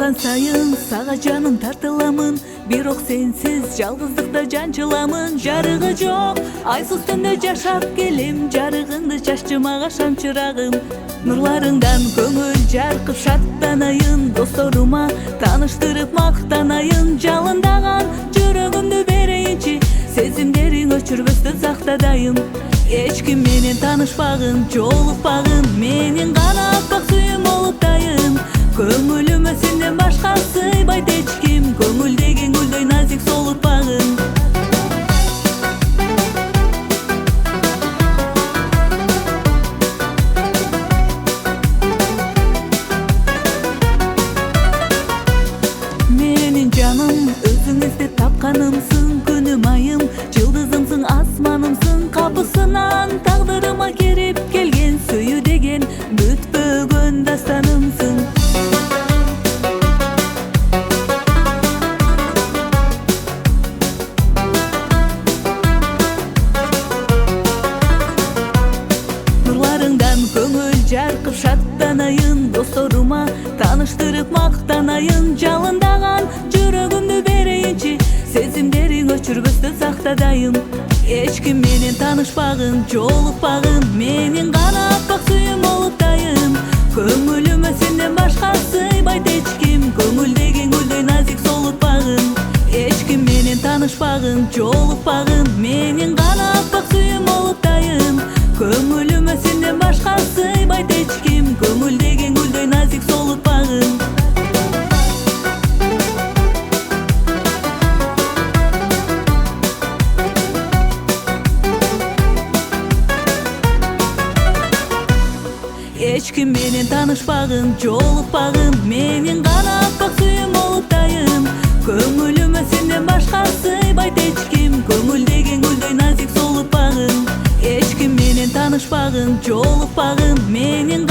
барган сайын сага жаным тартыламын, бирок сенсиз жалгыздыкта жанчыламын. Жарыгы жок айсыз түндө жашап келем, жарыгыңды чаччы мага шам чырагым. Нурларыңдан көңүл жаркып шаттанайын, досторума тааныштырып мактанайын. Жалындаган жүрөгүмдү берейинчи, сезимдериң өчүрбөстөн сактадайым. Эч ким менен таанышпагын, жолукпагын, менин гана аппак сүйүм болуптайым. Көңүлүмө сенден башка сыйбайт эч ким, көңүл деген гүлдөй назик солутпагын. Менин жаным өзүң издеп тапканымсың, күнүм айым, жылдызымсың, асманымсың. Капысынан тагдырыма кирип келген, сүйүү деген бүтпөгөн дастанымсың. Нурларыңдан көңүл жаркып шаттанайын, досторума тааныштырып мактанайын. Жалындаган жүрөгүмдү берейинчи, сезимдериң өчүрбөстөн сактадайым. Эч ким менен таанышпагын, жолукпагын, менин гана аппак сүйүм болуптайым. Көңүлүмө сенден башка сыйбайт эч ким, көңүл деген гүлдөй назик солутпагын. Эч ким менен таанышпагын, жолукпагын, менин гана аппак сүйүм болуптайым. Көңүлүмө сенден башка сыйбайт эч ким, көңүл деген гүлдөй назик солутпагын. Эч ким менен таанышпагын, жолукпагын, менин гана аппак сүйүм болуптайым. Көңүлүмө сенден башка сыйбайт эч ким, көңүл деген гүлдөй назик солутпагын. Эч ким менен таанышпагын, жолукпагын, менин